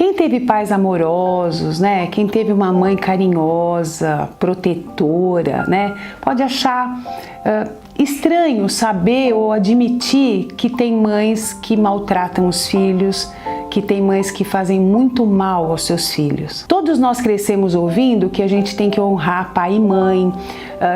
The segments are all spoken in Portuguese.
Quem teve pais amorosos, né? Quem teve uma mãe carinhosa, protetora, né? Pode achar estranho saber ou admitir que tem mães que maltratam os filhos, que tem mães que fazem muito mal aos seus filhos. Todos nós crescemos ouvindo que a gente tem que honrar pai e mãe,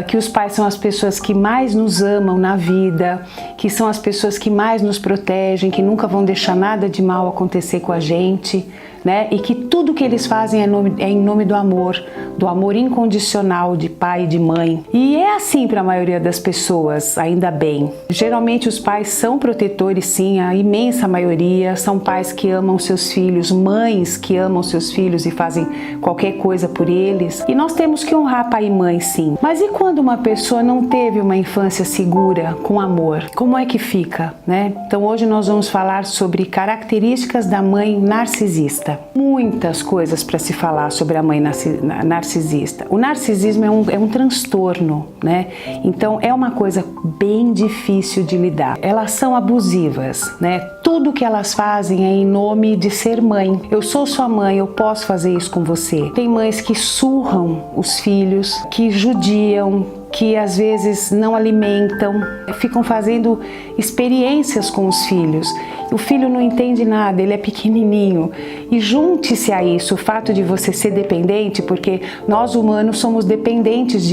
que os pais são as pessoas que mais nos amam na vida, que são as pessoas que mais nos protegem, que nunca vão deixar nada de mal acontecer com a gente, né? E que tudo que eles fazem é em nome do amor incondicional de pai e de mãe. E é assim para a maioria das pessoas, ainda bem. Geralmente os pais são protetores, sim, a imensa maioria são pais que amam seus filhos, mães que amam seus filhos e fazem qualquer coisa por eles. E nós temos que honrar pai e mãe, sim. Mas e quando uma pessoa não teve uma infância segura, com amor? Como é que fica, né? Então hoje nós vamos falar sobre características da mãe narcisista. Muitas coisas para se falar sobre a mãe narcisista. O narcisismo é um transtorno, né? Então é uma coisa bem difícil de lidar. Elas são abusivas, né? Tudo que elas fazem é em nome de ser mãe. Eu sou sua mãe, eu posso fazer isso com você. Tem mães que surram os filhos, que judiam, que às vezes não alimentam, ficam fazendo experiências com os filhos. O filho não entende nada, ele é pequenininho. E junte-se a isso o fato de você ser dependente, porque nós humanos somos dependentes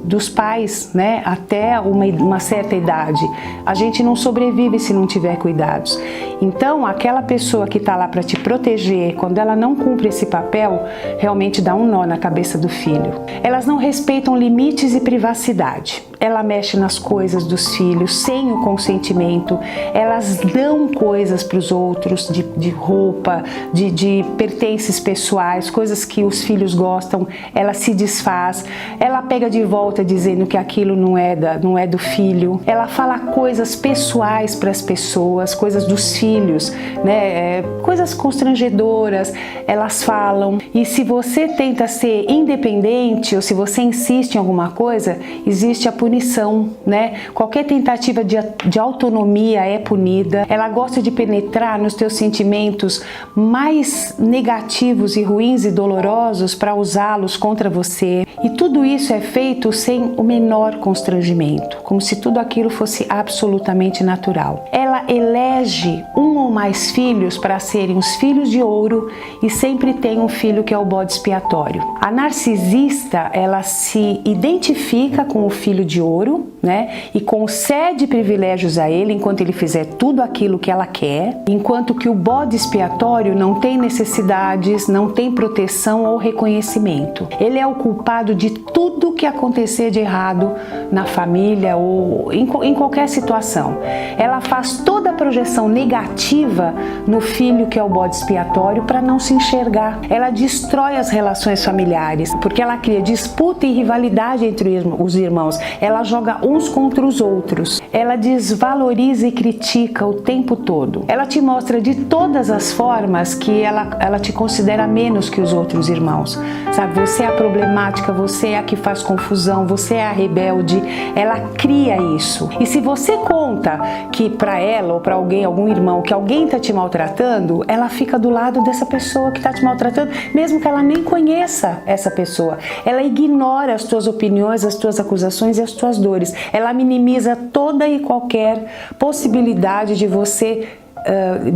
dos pais, né? Até uma certa idade. A gente não sobrevive se não tiver cuidados. Então, aquela pessoa que está lá para te proteger, quando ela não cumpre esse papel, realmente dá um nó na cabeça do filho. Elas não respeitam limites e privacidade. Ela mexe nas coisas dos filhos sem o consentimento. Elas dão coisas para os outros, de roupa, de pertences pessoais, coisas que os filhos gostam. Ela se desfaz. Ela pega de volta dizendo que aquilo não é do filho. Ela fala coisas pessoais para as pessoas, coisas dos filhos, né? Coisas constrangedoras. Elas falam. E se você tenta ser independente ou se você insiste em alguma coisa, existe a punição, né? Qualquer tentativa de autonomia é punida. Ela gosta de penetrar nos teus sentimentos mais negativos e ruins e dolorosos para usá-los contra você. E tudo isso é feito sem o menor constrangimento, como se tudo aquilo fosse absolutamente natural. Ela elege um ou mais filhos para serem os filhos de ouro e sempre tem um filho que é o bode expiatório. A narcisista, ela se identifica com o filho de ouro, né? E concede privilégios a ele enquanto ele fizer tudo aquilo que ela quer, enquanto que o bode expiatório não tem necessidades, não tem proteção ou reconhecimento. Ele é o culpado de tudo que acontecer de errado na família ou em qualquer situação. Ela faz toda a projeção negativa no filho que é o bode expiatório para não se enxergar. Ela destrói as relações familiares, porque ela cria disputa e rivalidade entre os irmãos. Ela joga uns contra os outros. Ela desvaloriza e critica o tempo todo. Ela te mostra de todas as formas que ela te considera menos que os outros irmãos. Sabe, você é a problemática, você é a que faz confusão, você é a rebelde. Ela cria isso. E se você conta que para ela ou para alguém, algum irmão, que alguém está te maltratando, ela fica do lado dessa pessoa que está te maltratando, mesmo que ela nem conheça essa pessoa. Ela ignora as tuas opiniões, as tuas acusações e as tuas dores. Ela minimiza toda e qualquer possibilidade de você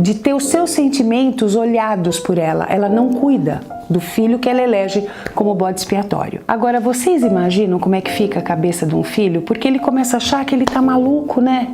de ter os seus sentimentos olhados por ela. Ela não cuida do filho que ela elege como bode expiatório. Agora, vocês imaginam como é que fica a cabeça de um filho? Porque ele começa a achar que ele tá maluco, né?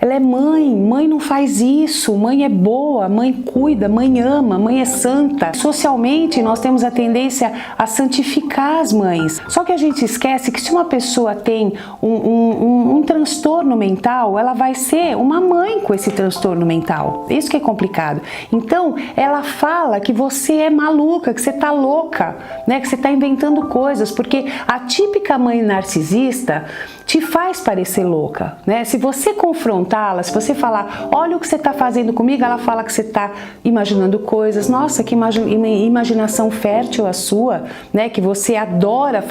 Ela é mãe não faz isso, mãe é boa, mãe cuida, mãe ama, mãe é santa. Socialmente, nós temos a tendência a santificar as mães. Só que a gente esquece que se uma pessoa tem um transtorno mental, ela vai ser uma mãe com esse transtorno mental. Isso que é complicado. Então, ela fala que você é maluca, que você tá louca, né? Que você tá inventando coisas, porque a típica mãe narcisista te faz parecer louca, né? Se você confrontar apontá-la, se você falar, olha o que você está fazendo comigo, ela fala que você está imaginando coisas. Nossa, que imaginação fértil a sua, né? Que você adora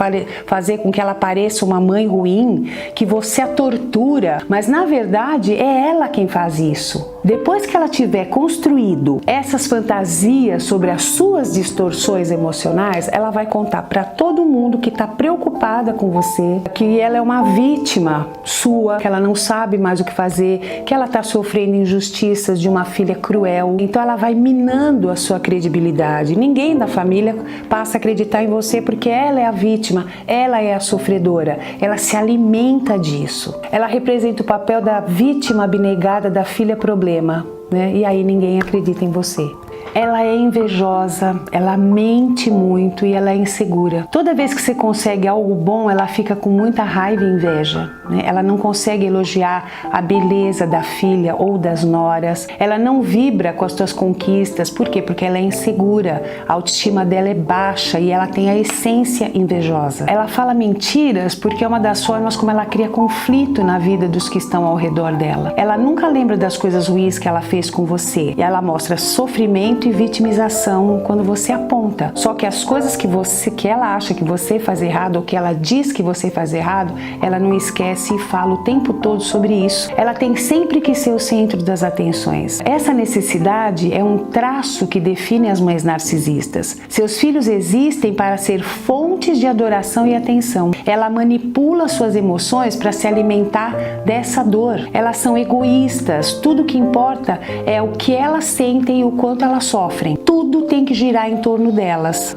fazer com que ela pareça uma mãe ruim, que você a tortura, mas na verdade é ela quem faz isso. Depois que ela tiver construído essas fantasias sobre as suas distorções emocionais, ela vai contar para todo mundo que está preocupada com você, que ela é uma vítima sua, que ela não sabe mais o que fazer, que ela está sofrendo injustiças de uma filha cruel. Então ela vai minando a sua credibilidade. Ninguém da família passa a acreditar em você porque ela é a vítima, ela é a sofredora, ela se alimenta disso. Ela representa o papel da vítima abnegada da filha problema, né? E aí ninguém acredita em você. Ela é invejosa, ela mente muito e ela é insegura. Toda vez que você consegue algo bom, ela fica com muita raiva e inveja, né? Ela não consegue elogiar a beleza da filha ou das noras. Ela não vibra com as suas conquistas. Por quê? Porque ela é insegura, a autoestima dela é baixa e ela tem a essência invejosa. Ela fala mentiras porque é uma das formas como ela cria conflito na vida dos que estão ao redor dela. Ela nunca lembra das coisas ruins que ela fez com você. E ela mostra sofrimento e vitimização quando você aponta. Só que as coisas que ela acha que você faz errado ou que ela diz que você faz errado, ela não esquece e fala o tempo todo sobre isso. Ela tem sempre que ser o centro das atenções. Essa necessidade é um traço que define as mães narcisistas. Seus filhos existem para ser fontes de adoração e atenção. Ela manipula suas emoções para se alimentar dessa dor. Elas são egoístas. Tudo que importa é o que elas sentem e o quanto elas sofrem. Tudo tem que girar em torno delas.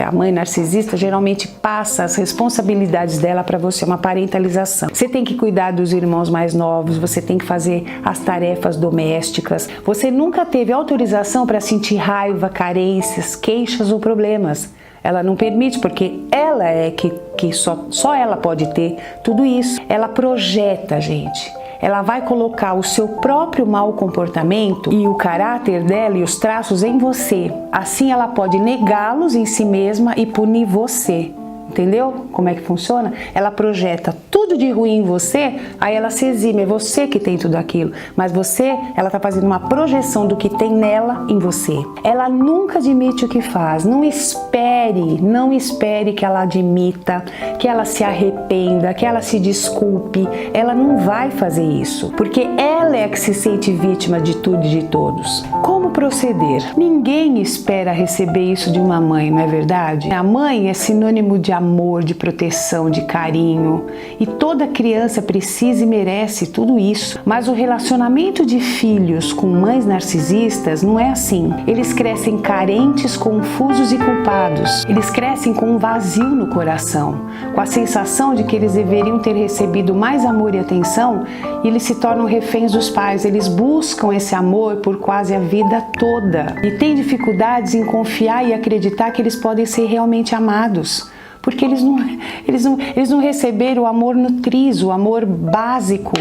A mãe narcisista geralmente passa as responsabilidades dela para você, uma parentalização. Você tem que cuidar dos irmãos mais novos, você tem que fazer as tarefas domésticas. Você nunca teve autorização para sentir raiva, carências, queixas ou problemas. Ela não permite, porque ela é que só ela pode ter tudo isso. Ela projeta, gente. Ela vai colocar o seu próprio mau comportamento e o caráter dela e os traços em você. Assim ela pode negá-los em si mesma e punir você. Entendeu como é que funciona? Ela projeta tudo de ruim em você, aí ela se exime, é você que tem tudo aquilo. Mas ela está fazendo uma projeção do que tem nela em você. Ela nunca admite o que faz. Não espere que ela admita, que ela se arrependa, que ela se desculpe. Ela não vai fazer isso, porque ela é que se sente vítima de tudo e de todos. Como proceder? Ninguém espera receber isso de uma mãe, não é verdade? A mãe é sinônimo de amor, de proteção, de carinho. E toda criança precisa e merece tudo isso. Mas o relacionamento de filhos com mães narcisistas não é assim. Eles crescem carentes, confusos e culpados. Eles crescem com um vazio no coração, com a sensação de que eles deveriam ter recebido mais amor e atenção, e eles se tornam reféns dos pais. Eles buscam esse amor por quase a vida toda e têm dificuldades em confiar e acreditar que eles podem ser realmente amados. Porque eles não receberam o amor nutriz, o amor básico,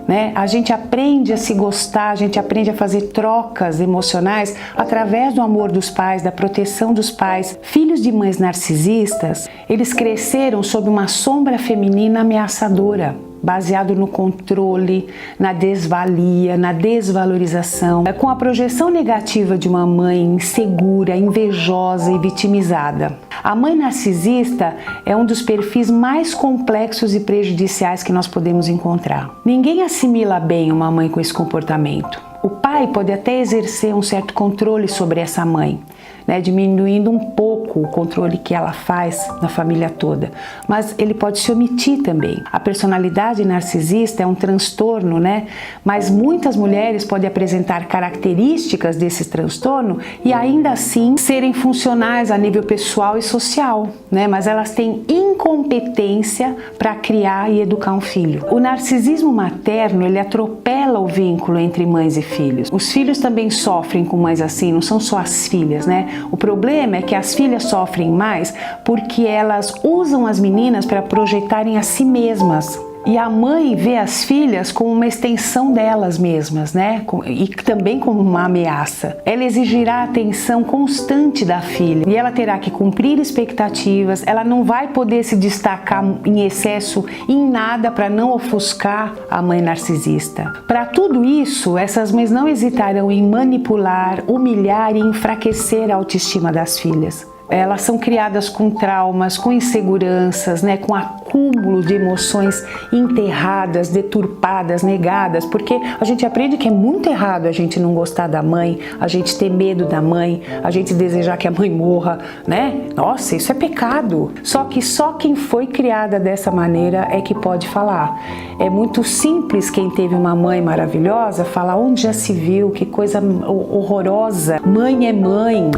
né? A gente aprende a se gostar, a gente aprende a fazer trocas emocionais através do amor dos pais, da proteção dos pais. Filhos de mães narcisistas, eles cresceram sob uma sombra feminina ameaçadora, baseado no controle, na desvalia, na desvalorização, com a projeção negativa de uma mãe insegura, invejosa e vitimizada. A mãe narcisista é um dos perfis mais complexos e prejudiciais que nós podemos encontrar. Ninguém assimila bem uma mãe com esse comportamento. O pai pode até exercer um certo controle sobre essa mãe, né, diminuindo um pouco o controle que ela faz na família toda, mas ele pode se omitir também. A personalidade narcisista é um transtorno, né? Mas muitas mulheres podem apresentar características desse transtorno e ainda assim serem funcionais a nível pessoal e social, né? Mas elas têm incompetência para criar e educar um filho. O narcisismo materno, ele atropela o vínculo entre mães e filhos. Os filhos também sofrem com mães assim, não são só as filhas, né? O problema é que as filhas sofrem mais porque elas usam as meninas para projetarem a si mesmas. E a mãe vê as filhas como uma extensão delas mesmas, né? E também como uma ameaça. Ela exigirá a atenção constante da filha e ela terá que cumprir expectativas, ela não vai poder se destacar em excesso em nada para não ofuscar a mãe narcisista. Para tudo isso, essas mães não hesitarão em manipular, humilhar e enfraquecer a autoestima das filhas. Elas são criadas com traumas, com inseguranças, né, com acúmulo de emoções enterradas, deturpadas, negadas, porque a gente aprende que é muito errado a gente não gostar da mãe, a gente ter medo da mãe, a gente desejar que a mãe morra, né? Nossa, isso é pecado. Só que só quem foi criada dessa maneira é que pode falar. É muito simples quem teve uma mãe maravilhosa falar onde já se viu, que coisa horrorosa. Mãe é mãe.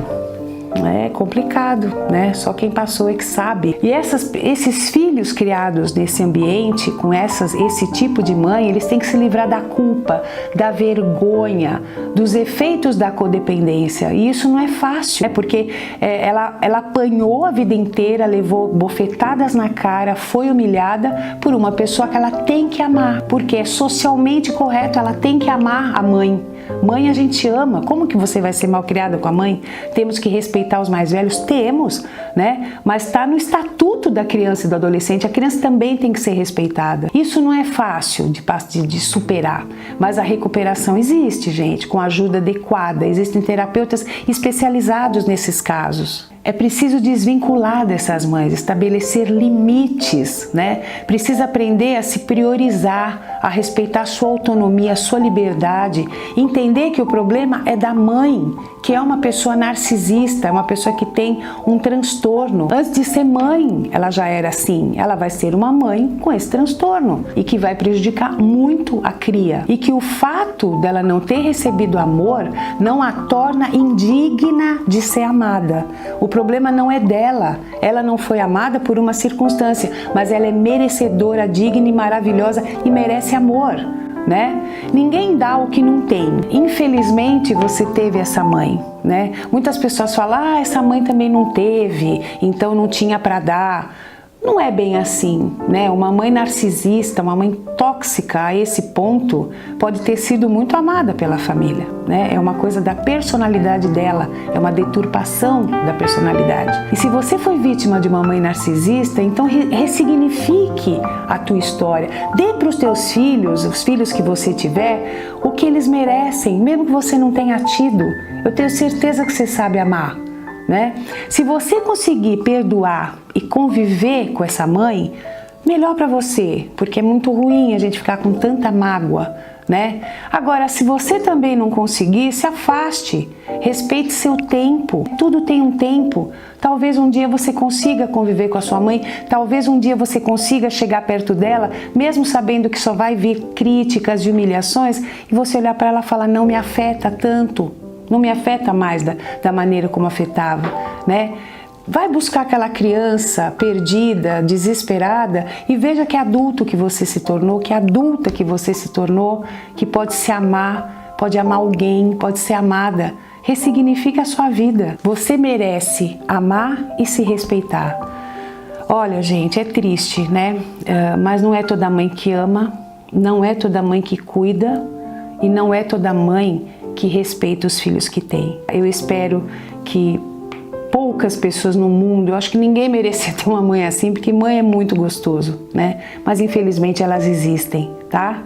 É complicado, né? Só quem passou é que sabe. E esses filhos criados nesse ambiente, com esse tipo de mãe, eles têm que se livrar da culpa, da vergonha, dos efeitos da codependência. E isso não é fácil, né? Porque ela apanhou a vida inteira, levou bofetadas na cara, foi humilhada por uma pessoa que ela tem que amar, porque é socialmente correto, ela tem que amar a mãe. Mãe a gente ama. Como que você vai ser mal criada com a mãe? Temos que respeitar os mais velhos? Temos, né? Mas está no estatuto da criança e do adolescente. A criança também tem que ser respeitada. Isso não é fácil de superar, mas a recuperação existe, gente, com ajuda adequada. Existem terapeutas especializados nesses casos. É preciso desvincular dessas mães, estabelecer limites, né? Precisa aprender a se priorizar, a respeitar a sua autonomia, a sua liberdade, entender que o problema é da mãe, que é uma pessoa narcisista, é uma pessoa que tem um transtorno. Antes de ser mãe, ela já era assim. Ela vai ser uma mãe com esse transtorno e que vai prejudicar muito a cria. E que o fato dela não ter recebido amor não a torna indigna de ser amada. O problema não é dela, ela não foi amada por uma circunstância, mas ela é merecedora, digna e maravilhosa e merece amor, né? Ninguém dá o que não tem. Infelizmente você teve essa mãe, né? Muitas pessoas falam, essa mãe também não teve, então não tinha para dar. Não é bem assim, né? Uma mãe narcisista, uma mãe tóxica a esse ponto pode ter sido muito amada pela família, né? É uma coisa da personalidade dela, é uma deturpação da personalidade. E se você foi vítima de uma mãe narcisista, então ressignifique a tua história. Dê para os teus filhos, os filhos que você tiver, o que eles merecem, mesmo que você não tenha tido. Eu tenho certeza que você sabe amar, né? Se você conseguir perdoar e conviver com essa mãe, melhor para você, porque é muito ruim a gente ficar com tanta mágoa, né? Agora, se você também não conseguir, se afaste, respeite seu tempo, tudo tem um tempo. Talvez um dia você consiga conviver com a sua mãe, talvez um dia você consiga chegar perto dela, mesmo sabendo que só vai vir críticas e humilhações, e você olhar para ela e falar, não me afeta tanto, não me afeta mais da maneira como afetava, né? Vai buscar aquela criança perdida, desesperada e veja que adulto que você se tornou, que adulta que você se tornou, que pode se amar, pode amar alguém, pode ser amada. Ressignifica a sua vida. Você merece amar e se respeitar. Olha, gente, é triste, né? Mas não é toda mãe que ama, não é toda mãe que cuida e não é toda mãe que respeita os filhos que tem. Eu espero que poucas pessoas no mundo, eu acho que ninguém merecia ter uma mãe assim, porque mãe é muito gostoso, né? Mas infelizmente elas existem, tá?